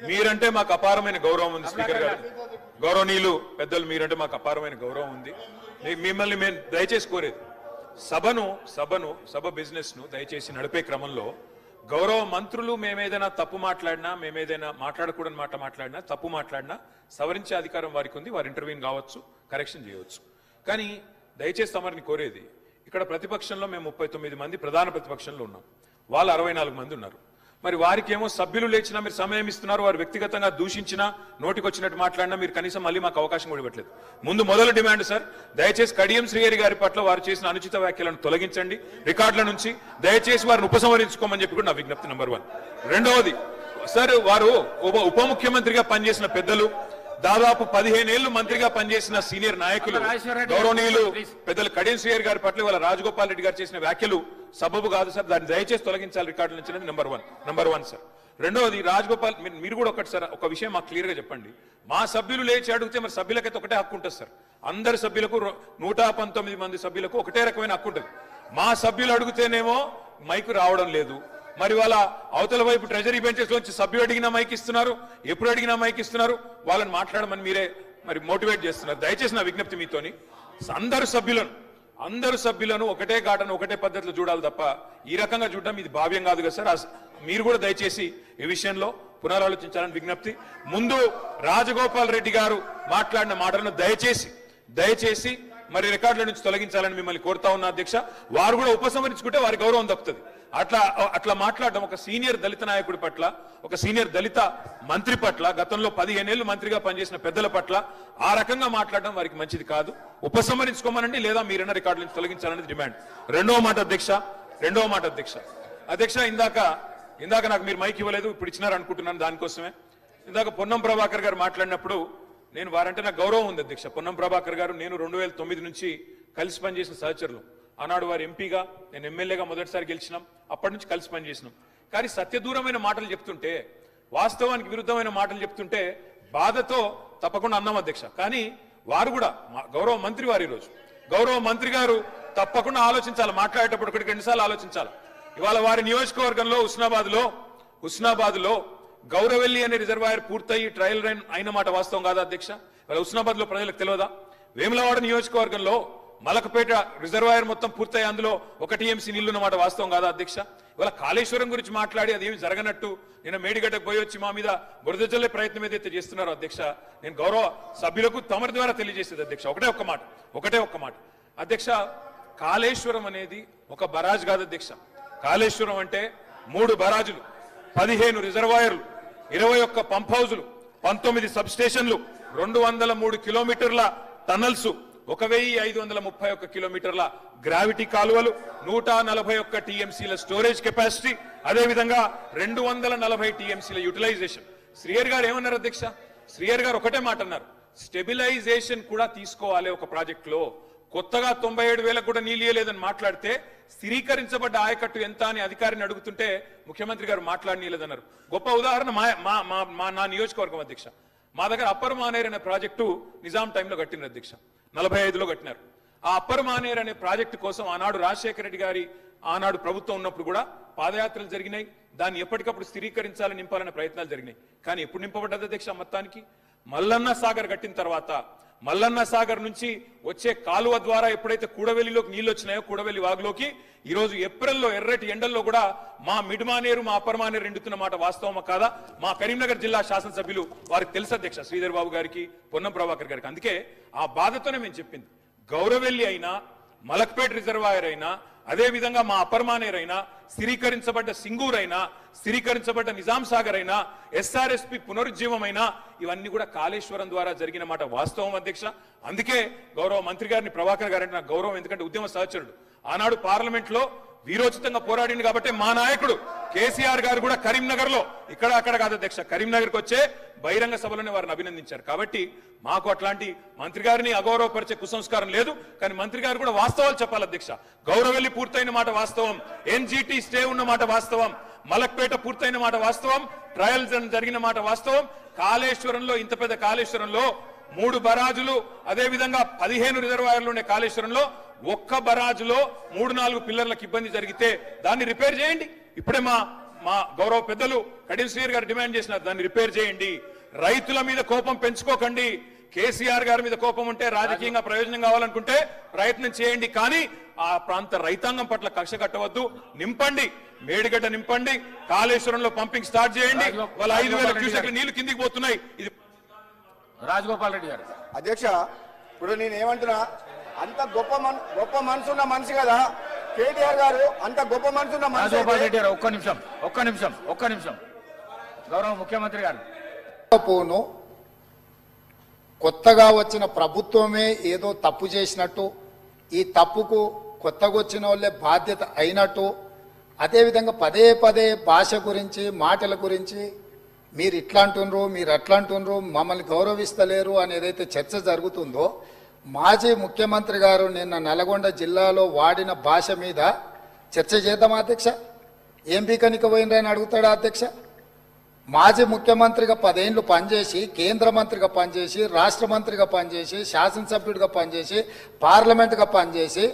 మీరంటే మాకు అపారమైన గౌరవం ఉంది స్పీకర్ గారు, గౌరవనీయులు పెద్దలు, మీరంటే మాకు అపారమైన గౌరవం ఉంది. మిమ్మల్ని మేము దయచేసి కోరేది, సభ బిజినెస్ ను దయచేసి నడిపే క్రమంలో గౌరవ మంత్రులు మేమేదైనా తప్పు మాట్లాడినా, మేమేదైనా మాట్లాడకూడని మాట మాట్లాడినా, తప్పు మాట్లాడినా సవరించే అధికారం వారికి ఉంది. వారు ఇంటర్వ్యూన్ కావచ్చు, కరెక్షన్ చేయవచ్చు. కానీ దయచేసి తమరిని కోరేది, ఇక్కడ ప్రతిపక్షంలో మేము 39 మంది ప్రధాన ప్రతిపక్షంలో ఉన్నాం, వాళ్ళు 64 మంది ఉన్నారు. మరి వారికి ఏమో సభ్యులు లేచినా మీరు సమయం ఇస్తున్నారు, వారు వ్యక్తిగతంగా దూషించినా, నోటికొచ్చినట్టు మాట్లాడినా మీరు కనీసం మళ్ళీ మాకు అవకాశం కూడా ఇవ్వట్లేదు. మొదలు డిమాండ్ సార్, దయచేసి కడియం శ్రీహరి గారి పట్ల వారు చేసిన అనుచిత వ్యాఖ్యలను తొలగించండి రికార్డుల నుంచి, దయచేసి వారిని ఉపసంహరించుకోమని చెప్పి కూడా నా విజ్ఞప్తి నెంబర్ 1. రెండవది సార్, వారు ఉప ముఖ్యమంత్రిగా పనిచేసిన పెద్దలు, దాదాపు 15 ఏళ్లు మంత్రిగా పనిచేసిన సీనియర్ నాయకులు గౌరవనీయులు పెద్దలు కడియం శ్రీహరి గారి పట్ల వాళ్ళ రాజగోపాల్ రెడ్డి గారు చేసిన వ్యాఖ్యలు సబబు కాదు సార్, దాన్ని దయచేసి తొలగించాలి రికార్డుల నుంచి అనేది నెంబర్ వన్ సార్. రెండవది రాజగోపాల్, మీరు కూడా ఒకటి సార్ ఒక విషయం మాకు క్లియర్ గా చెప్పండి. మా సభ్యులు లేచి అడిగితే మరి సభ్యులకైతే ఒకటే హక్కు ఉంటుంది సార్, అందరి సభ్యులకు 119 మంది సభ్యులకు ఒకటే రకమైన హక్కు ఉంటుంది. మా సభ్యులు అడిగితేనేమో మైకు రావడం లేదు, మరి వాళ్ళ అవతల వైపు ట్రెజరీ బెంచెస్ లోంచి సభ్యులు అడిగినా మైక్ ఇస్తున్నారు, ఎప్పుడు అడిగినా మైక్ ఇస్తున్నారు, వాళ్ళని మాట్లాడమని మీరే మరి మోటివేట్ చేస్తున్నారు. దయచేసి నా విజ్ఞప్తి మీతోని, అందరు సభ్యులను ఒకటే ఘాటను ఒకటే పద్ధతిలో చూడాలి తప్ప ఈ రకంగా చూడడం ఇది భావ్యం కాదు కదా సార్. మీరు కూడా దయచేసి ఈ విషయంలో పునరాలోచించాలని విజ్ఞప్తి. ముందు రాజగోపాల్ రెడ్డి గారు మాట్లాడిన మాటలను దయచేసి మరి రికార్డుల నుంచి తొలగించాలని మిమ్మల్ని కోరుతా ఉన్నా అధ్యక్ష. వారు కూడా ఉపసంహరించుకుంటే వారి గౌరవం దక్కుతుంది. అట్లా మాట్లాడడం ఒక సీనియర్ దళిత నాయకుడి పట్ల, ఒక సీనియర్ దళిత మంత్రి పట్ల, గతంలో 15 ఏళ్లు మంత్రిగా పనిచేసిన పెద్దల పట్ల ఆ రకంగా మాట్లాడడం వారికి మంచిది కాదు. ఉపసంహరించుకోమనండి, లేదా మీరైనా రికార్డుల నుంచి తొలగించాలనేది డిమాండ్. రెండవ మాట అధ్యక్ష, ఇందాక నాకు మీరు మైక్ ఇవ్వలేదు, ఇప్పుడు ఇచ్చినారు అనుకుంటున్నాను, దానికోసమే. ఇందాక పొన్నం ప్రభాకర్ గారు మాట్లాడినప్పుడు నేను వారంటే నాకు గౌరవం ఉంది అధ్యక్ష. పొన్నం ప్రభాకర్ గారు నేను 2009 నుంచి కలిసి పనిచేసిన సహచరులు. ఆనాడు వారు ఎంపీగా, నేను ఎమ్మెల్యేగా మొదటిసారి గెలిచినాం, అప్పటి నుంచి కలిసి పనిచేసినాం. కానీ సత్యదూరమైన మాటలు చెప్తుంటే, వాస్తవానికి విరుద్ధమైన మాటలు చెప్తుంటే బాధతో తప్పకుండా అన్నాం అధ్యక్ష. కానీ వారు కూడా గౌరవ మంత్రి వారు, ఈరోజు గౌరవ మంత్రి గారు తప్పకుండా ఆలోచించాలి, మాట్లాడేటప్పుడు 1-2 సార్లు ఆలోచించాలి. ఇవాళ వారి నియోజకవర్గంలో హుస్నాబాద్ లో గౌరవెల్లి అనే రిజర్వాయర్ పూర్తయి ట్రయల్ రన్ అయిన మాట వాస్తవం కాదా అధ్యక్ష? ఇవాళ హుస్నాబాద్ లో ప్రజలకు తెలియదా? వేములవాడ నియోజకవర్గంలో మలకపేట రిజర్వాయర్ మొత్తం పూర్తయి అందులో 1 TMC నీళ్లున్న మాట వాస్తవం కాదా అధ్యక్ష? ఇవాళ కాళేశ్వరం గురించి మాట్లాడి అదేమి జరగనట్టు నిన్న మేడిగడ్డకు పోయి వచ్చి మా మీద బురద జల్లే ప్రయత్నం ఏదైతే చేస్తున్నారో అధ్యక్ష, నేను గౌరవ సభ్యులకు తమరి ద్వారా తెలియజేసేది అధ్యక్ష ఒకటే ఒక్క మాట అధ్యక్ష. కాళేశ్వరం అనేది ఒక బరాజ్ కాదు అధ్యక్ష. కాళేశ్వరం అంటే 3 బరాజులు, 15 రిజర్వాయర్లు, 21 పంప్ హౌజులు, 19 సబ్ స్టేషన్లు, 203 కిలోమీటర్ల టనల్స్, 1531 కిలోమీటర్ల గ్రావిటీ కాలువలు, 141 TMCల స్టోరేజ్ కెపాసిటీ, అదేవిధంగా 240 TMCల యూటిలైజేషన్. శ్రీహరి గారు ఏమన్నారు అధ్యక్ష? శ్రీహరి గారు ఒకటే మాట అన్నారు, స్టెబిలైజేషన్ కూడా తీసుకోవాలి ఒక ప్రాజెక్ట్ లో. కొత్తగా 97,000 కూడా నీళ్ళు ఇయ్యలేదని మాట్లాడితే స్థిరీకరించబడ్డ ఆయకట్టు ఎంత అని అధికారిని అడుగుతుంటే ముఖ్యమంత్రి గారు మాట్లాడనీయలేదన్నారు. గొప్ప ఉదాహరణ నా నియోజకవర్గం అధ్యక్ష. మా దగ్గర అప్పర్ మానేర్ అనే ప్రాజెక్టు నిజాం టైంలో కట్టిన అధ్యక్ష, 45లో కట్టినారు. ఆ అప్పర్ మానేర్ అనే ప్రాజెక్టు కోసం ఆనాడు రాజశేఖర రెడ్డి గారి ఆనాడు ప్రభుత్వం ఉన్నప్పుడు కూడా పాదయాత్రలు జరిగినాయి. దాన్ని ఎప్పటికప్పుడు స్థిరీకరించాలని నింపాలనే ప్రయత్నాలు జరిగినాయి. కానీ ఎప్పుడు నింపబడ్డది అధ్యక్ష? మొత్తానికి మల్లన్న సాగర్ కట్టిన తర్వాత, మల్లన్న సాగర్ నుంచి వచ్చే కాలువ ద్వారా ఎప్పుడైతే కూడవెల్లిలోకి నీళ్లు వచ్చినాయో, కూడవెల్లి వాగులోకి, ఈ రోజు ఏప్రిల్లో ఎర్రటి ఎండల్లో కూడా మా మిడ్ మానేరు, మా అప్పర్ మానేరు ఎండుతున్న మాట వాస్తవమా కాదా? మా కరీంనగర్ జిల్లా శాసనసభ్యులు వారికి తెలుసు అధ్యక్ష, శ్రీధర్ బాబు గారికి, పొన్నం ప్రభాకర్ గారికి. అందుకే ఆ బాధతోనే మేము చెప్పింది, గౌరవెల్లి అయినా, మలక్పేట్ రిజర్వాయర్ అయినా, అదే విధంగా మా అప్పర్ మానేర్ అయినా, స్థిరీకరించబడ్డ సింగూర్ అయినా, స్థిరీకరించబడ్డ నిజాం సాగర్ అయినా, SRSP పునరుజ్జీవమైనా, ఇవన్నీ కూడా కాళేశ్వరం ద్వారా జరిగిన మాట వాస్తవం అధ్యక్ష. అందుకే గౌరవ మంత్రి గారిని, ప్రభాకర్ గారంటే నాకు గౌరవం, ఎందుకంటే ఉద్యమ సహచరుడు. ఆనాడు పార్లమెంట్ లో వీరోచితంగా పోరాడింది కాబట్టి మా నాయకుడు కేసీఆర్ గారు కూడా కరీంనగర్ లో, ఇక్కడ అక్కడ కాదు అధ్యక్ష, కరీంనగర్కి వచ్చే బహిరంగ సభలోనే వారిని అభినందించారు. కాబట్టి మాకు అట్లాంటి మంత్రి గారిని అగౌరవపరిచే కుసంస్కారం లేదు. కానీ మంత్రి గారు కూడా వాస్తవాలు చెప్పాలి అధ్యక్ష. గౌరవెల్లి పూర్తయిన మాట వాస్తవం, NGT స్టే ఉన్న మాట వాస్తవం, మలక్పేట పూర్తయిన మాట వాస్తవం, ట్రయల్స్ జరిగిన మాట వాస్తవం. కాళేశ్వరంలో, ఇంత పెద్ద కాళేశ్వరంలో 3 బరాజులు, అదే విధంగా 15 రిజర్వాయర్లు ఉండే కాళేశ్వరంలో ఒక్క బరాజులో 3-4 పిల్లర్లకు ఇబ్బంది జరిగితే దాన్ని రిపేర్ చేయండి. ఇప్పుడే మా గౌరవ పెద్దలు కడియం శ్రీహరి గారు డిమాండ్ చేసినారు, దాన్ని రిపేర్ చేయండి. రైతుల మీద కోపం పెంచుకోకండి. కేసీఆర్ గారి మీద కోపం ఉంటే రాజకీయంగా ప్రయోజనం కావాలనుకుంటే ప్రయత్నం చేయండి, కానీ ఆ ప్రాంత రైతాంగం పట్ల కక్ష కట్టవద్దు. నింపండి, మేడిగడ్డ నింపండి, కాళేశ్వరంలో పంపింగ్ స్టార్ట్ చేయండి. వాళ్ళ 5,000 క్యూసెక్ల నీళ్లు కిందికి పోతున్నాయి. ఇది రాజగోపాల్ రెడ్డి గారు. అధ్యక్ష, ఇప్పుడు నేను ఏమంటున్నా, అంత గొప్ప మనసున్న మనిషి కదా కేటీఆర్ గారు, అంత గొప్ప మనసున్న మనిషి. రాజగోపాల్ రెడ్డి గారు ఒక్క నిమిషం. గౌరవ ముఖ్యమంత్రి గారు, పోను కొత్తగా వచ్చిన ప్రభుత్వమే ఏదో తప్పు చేసినట్టు, ఈ తప్పుకు కొత్తగా వచ్చిన వాళ్ళే బాధ్యత అయినట్టు, అదేవిధంగా పదే పదే భాష గురించి మాటల గురించి మీరు ఇట్లా అంటున్నారు, మీరు అట్లా అంటున్నారు, మమ్మల్ని గౌరవిస్తలేరు అని ఏదైతే చర్చ జరుగుతుందో, మాజీ ముఖ్యమంత్రి గారు నిన్న నల్గొండ జిల్లాలో వాడిన భాష మీద చర్చ చేద్దాం అధ్యక్ష. ఏం బీకనిక పోయినరని అడుగుతాడా అధ్యక్ష? మాజీ ముఖ్యమంత్రిగా 10 ఏళ్ళు పనిచేసి, కేంద్ర మంత్రిగా పనిచేసి, రాష్ట్ర మంత్రిగా పనిచేసి, శాసనసభ్యుడిగా పనిచేసి, పార్లమెంటుగా పనిచేసి,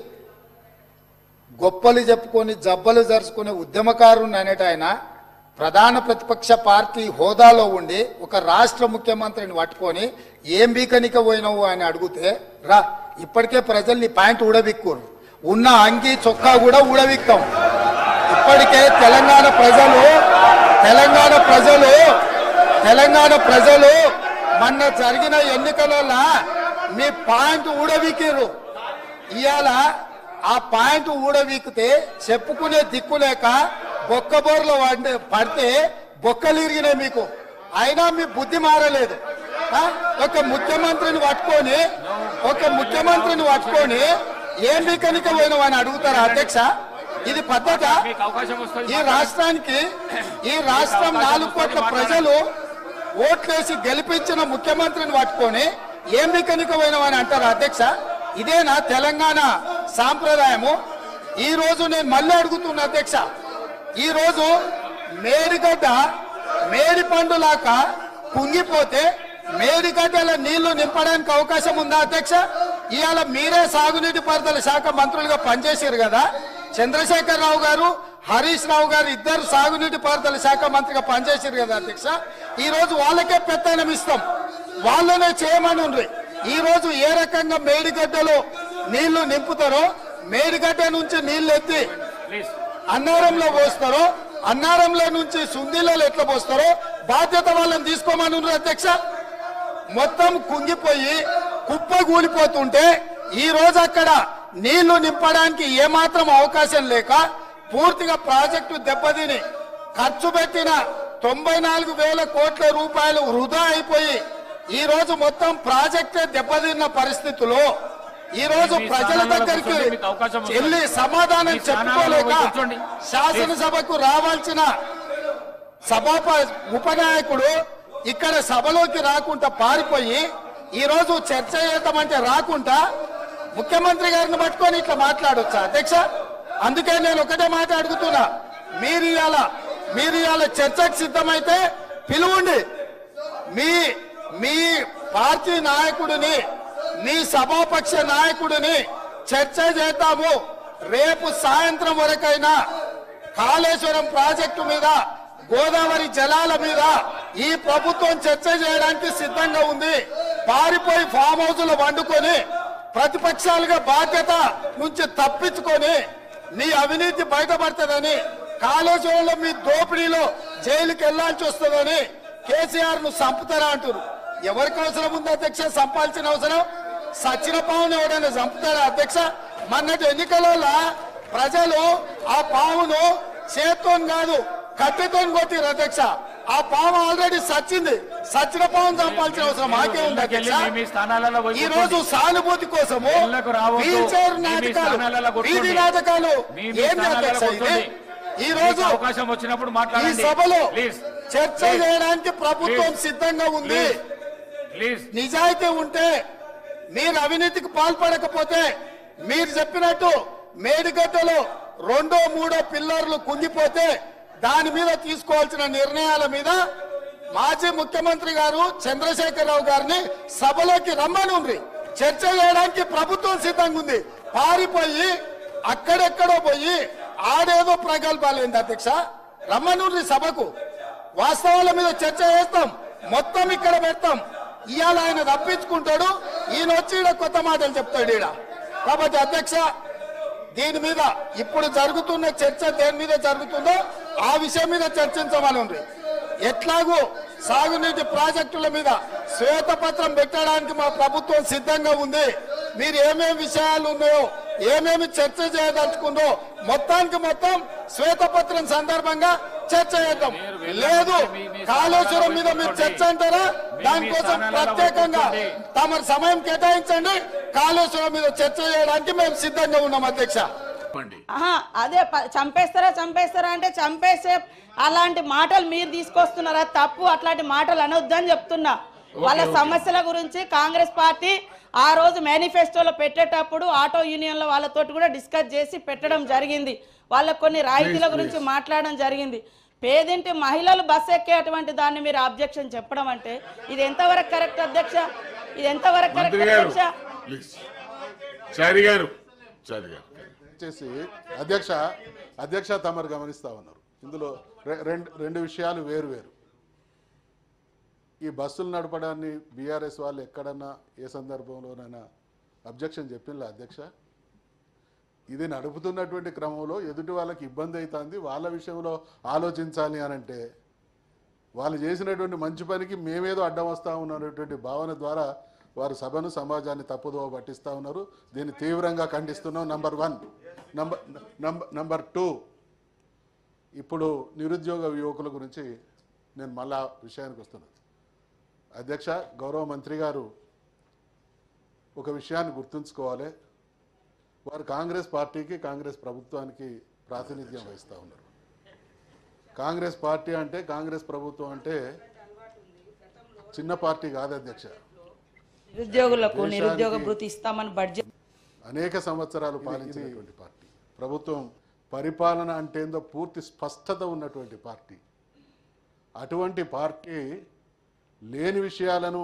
గొప్పలు చెప్పుకొని జబ్బలు జరుచుకునే ఉద్యమకారుని అనేట ఆయన ప్రధాన ప్రతిపక్ష పార్టీ హోదాలో ఉండి ఒక రాష్ట్ర ముఖ్యమంత్రిని పట్టుకొని ఏం బీకనిక పోయినావు అని అడిగితే, రా ఇప్పటికే ప్రజల్ని ప్యాంట్ ఊడబిక్కురు, ఉన్న అంగి చొక్కా కూడా ఊడబిక్తాం. ఇప్పటికే తెలంగాణ ప్రజలు మొన్న జరిగిన ఎన్నికలలో మీ పాయింట్ ఊడవీకిరు. ఇవాళ ఆ పాయింట్ ఊడవీకితే చెప్పుకునే దిక్కులేక బొక్కబోర్లో పడితే బొక్కలు ఇరిగినాయి మీకు. అయినా మీ బుద్ధి మారలేదు. ఒక ముఖ్యమంత్రిని పట్టుకొని ఏం బీకనిక పోయినావు అని అడుగుతారా అధ్యక్ష? ఇది పద్ధత? ఈ రాష్ట్రం 4 కోట్ల ప్రజలు ఓట్లేసి గెలిపించిన ముఖ్యమంత్రిని పట్టుకొని ఏం బీకనిక పోయినావని అంటారా అధ్యక్ష? ఇదేనా తెలంగాణ సాంప్రదాయము? ఈ రోజు నేను మళ్ళీ అడుగుతున్నా అధ్యక్ష, ఈ రోజు మేడిగడ్డ మేడి పండులాక కుంగిపోతే మేడిగడ్డల నీళ్లు నింపడానికి అవకాశం ఉందా అధ్యక్ష? ఇవాళ మీరే సాగునీటి పారుదల శాఖ మంత్రులుగా పనిచేశారు కదా. చంద్రశేఖర్ రావు గారు, హరీష్ రావు గారు ఇద్దరు సాగునీటి పారుదల శాఖ మంత్రిగా పనిచేశారు కదా అధ్యక్ష. ఈ రోజు వాళ్ళకే పెత్తనం ఇస్తాం, వాళ్ళనే చేయమని ఉండ్రి. ఈ రోజు ఏ రకంగా మేడిగడ్డలో నీళ్లు నింపుతారో, మేడిగడ్డ నుంచి నీళ్లు ఎత్తి అన్నారంలో పోస్తారో, అన్నారంలో నుంచి సుందీలలో ఎట్లా పోస్తారో బాధ్యత వాళ్ళని తీసుకోమని ఉండ్రి అధ్యక్ష. మొత్తం కుంగిపోయి కుప్పగూలిపోతుంటే ఈ రోజు అక్కడ నీళ్లు నింపడానికి ఏమాత్రం అవకాశం లేక పూర్తిగా ప్రాజెక్టు దెబ్బతిని ఖర్చు పెట్టిన 94,000 కోట్ల రూపాయలు వృధా అయిపోయి ఈ రోజు మొత్తం ప్రాజెక్టే దెబ్బతిన్న పరిస్థితుల్లో ఈ రోజు ప్రజల దగ్గరికి వెళ్ళి సమాధానం చెప్పుకోలేక శాసనసభకు రావాల్సిన ఉపనాయకుడు ఇక్కడ సభలోకి రాకుండా పారిపోయి ఈ రోజు చర్చ చేద్దామంటే రాకుండా ముఖ్యమంత్రి గారిని పట్టుకొని ఇట్లా మాట్లాడొచ్చా అధ్యక్ష? అందుకే నేను ఒకటే మాట అడుగుతున్నా, మీరు ఇవాళ చర్చకు సిద్ధమైతే పిలువండి. మీ పార్టీ నాయకుడిని, మీ సభాపక్ష నాయకుడిని చర్చ చేద్దాము. రేపు సాయంత్రం వరకైనా కాళేశ్వరం ప్రాజెక్టు మీద, గోదావరి జలాల మీద ఈ ప్రభుత్వం చర్చ చేయడానికి సిద్ధంగా ఉంది. పారిపోయి ఫామ్ హౌస్ లో వండుకొని ప్రతిపక్షాలుగా బాధ్యత నుంచి తప్పించుకొని నీ అవినీతి బయటపడుతుందని, కాళేశ్వరంలో మీ దోపిడీలో జైలుకి వెళ్లాల్సి వస్తుందని కేసీఆర్ ను చంపుతారా అంటారు. ఎవరికి అవసరం ఉంది అధ్యక్ష చంపాల్సిన అవసరం? సచిన పావును ఎవడైనా చంపుతారా అధ్యక్ష? మొన్నటి ఎన్నికలలో ప్రజలు ఆ పావును చేత్తో కాదు కట్టెతో కొట్టిరు అధ్యక్ష. ఆ పాము ఆల్రెడీ సచ్చింది. సచిన పావును చంపాల్సిన అవసరం మాకే ఉంది అధ్యక్ష. ఈ రోజు సానుభూతి కోసము వీల్ చైర్ నాటకాలు, వీధి నాటకాలు ఏంటి అధ్యక్ష? ఈ రోజు అవకాశం వచ్చినప్పుడు ఈ సభలో చర్చ చేయడానికి ప్రభుత్వం సిద్ధంగా ఉంది. నిజాయితీ ఉంటే, మీరు అవినీతికి పాల్పడకపోతే, మీరు చెప్పినట్టు మేడిగడ్డలో 2, 3 పిల్లర్లు కుంగిపోతే దాని మీద తీసుకోవాల్సిన నిర్ణయాల మీద మాజీ ముఖ్యమంత్రి గారు చంద్రశేఖరరావు గారిని సభలోకి రమ్మని ఉంది. చర్చ చేయడానికి ప్రభుత్వం సిద్ధంగా ఉంది. పారిపోయి అక్కడెక్కడో పోయి ఆడేదో ప్రగల్భాలు ఏంది అధ్యక్ష? రమ్మనుండ్రి సభకు, వాస్తవాల మీద చర్చ చేస్తాం, మొత్తం ఇక్కడ పెడతాం. ఇవాళ ఆయన తప్పించుకుంటాడు, ఈయన వచ్చి ఈడ కొత్త మాటలు చెప్తాడు ఈడ. కాబట్టి అధ్యక్ష, దీని మీద ఇప్పుడు జరుగుతున్న చర్చ దేని మీద జరుగుతుందో ఆ విషయం మీద చర్చించమని ఉంది. ఎట్లాగూ సాగునీటి ప్రాజెక్టుల మీద శ్వేతపత్రం పెట్టడానికి మా ప్రభుత్వం సిద్ధంగా ఉంది. మీరు ఏమేమి విషయాలు ఉన్నాయో, ఏమేమి చర్చ చేయదలుచుకుందో మొత్తానికి మొత్తం శ్వేతపత్రం సందర్భంగా చర్చ చేద్దాం. లేదు కాళేశ్వరం మీద మీరు చర్చ అంటారా, దానికోసం ప్రత్యేకంగా తమ సమయం కేటాయించండి. కాళేశ్వరం మీద చర్చ చేయడానికి మేము సిద్ధంగా ఉన్నాం అధ్యక్ష. అదే చంపేస్తారా అంటే చంపేసే అలాంటి మాటలు మీరు తీసుకొస్తున్నారా? తప్పు, అట్లాంటి మాటలు అనొద్దని చెప్తున్నా. వాళ్ళ సమస్యల గురించి కాంగ్రెస్ పార్టీ ఆ రోజు మేనిఫెస్టోలో పెట్టేటప్పుడు ఆటో యూనియన్ల వాళ్ళతో కూడా డిస్కస్ చేసి పెట్టడం జరిగింది. వాళ్ళకు కొన్ని రాయితీల గురించి మాట్లాడడం జరిగింది. పేదింటి మహిళలు బస్ ఎక్కేటువంటి దాన్ని మీరు అబ్జెక్షన్ చెప్పడం అంటే ఇది ఎంతవరకు కరెక్ట్ అధ్యక్ష? ఇది ఎంతవరకు కరెక్ట్ అధ్యక్ష? అధ్యక్ష తమరు గమనిస్తా ఉన్నారు, ఇందులో రెండు విషయాలు వేరు. ఈ బస్సులు నడపడాన్ని బీఆర్ఎస్ వాళ్ళు ఎక్కడన్నా ఏ సందర్భంలోనైనా అబ్జెక్షన్ చెప్పిందా అధ్యక్ష? ఇది నడుపుతున్నటువంటి క్రమంలో ఎదుటి వాళ్ళకి ఇబ్బంది అవుతుంది, వాళ్ళ విషయంలో ఆలోచించాలి అనంటే వాళ్ళు చేసినటువంటి మంచి పనికి మేమేదో అడ్డం వస్తూ ఉన్నటువంటి భావన ద్వారా వారు సభను సమాజాన్ని తప్పుదోవ పట్టిస్తూ ఉన్నారు. దీన్ని తీవ్రంగా ఖండిస్తున్నాం. నంబర్ 1. నంబర్ 2, ఇప్పుడు నిరుద్యోగ యువకుల గురించి నేను మళ్ళా విషయానికి వస్తున్నాను అధ్యక్ష. గౌరవ మంత్రి గారు ఒక విషయాన్ని గుర్తుంచుకోవాలి, వారు కాంగ్రెస్ పార్టీకి కాంగ్రెస్ ప్రభుత్వానికి ప్రాతినిధ్యం వహిస్తూ ఉన్నారు. కాంగ్రెస్ పార్టీ అంటే కాంగ్రెస్ ప్రభుత్వం అంటే చిన్న పార్టీ కాదు అధ్యక్ష. నిరుద్యోగులకు నిరుద్యోగ భృతి ఇస్తామని బడ్జెట్ అనేక సంవత్సరాలు పాలించినటువంటి పార్టీ, ప్రభుత్వం పరిపాలన అంటేందో పూర్తి స్పష్టత ఉన్నటువంటి పార్టీ. అటువంటి పార్టీ లేని విషయాలను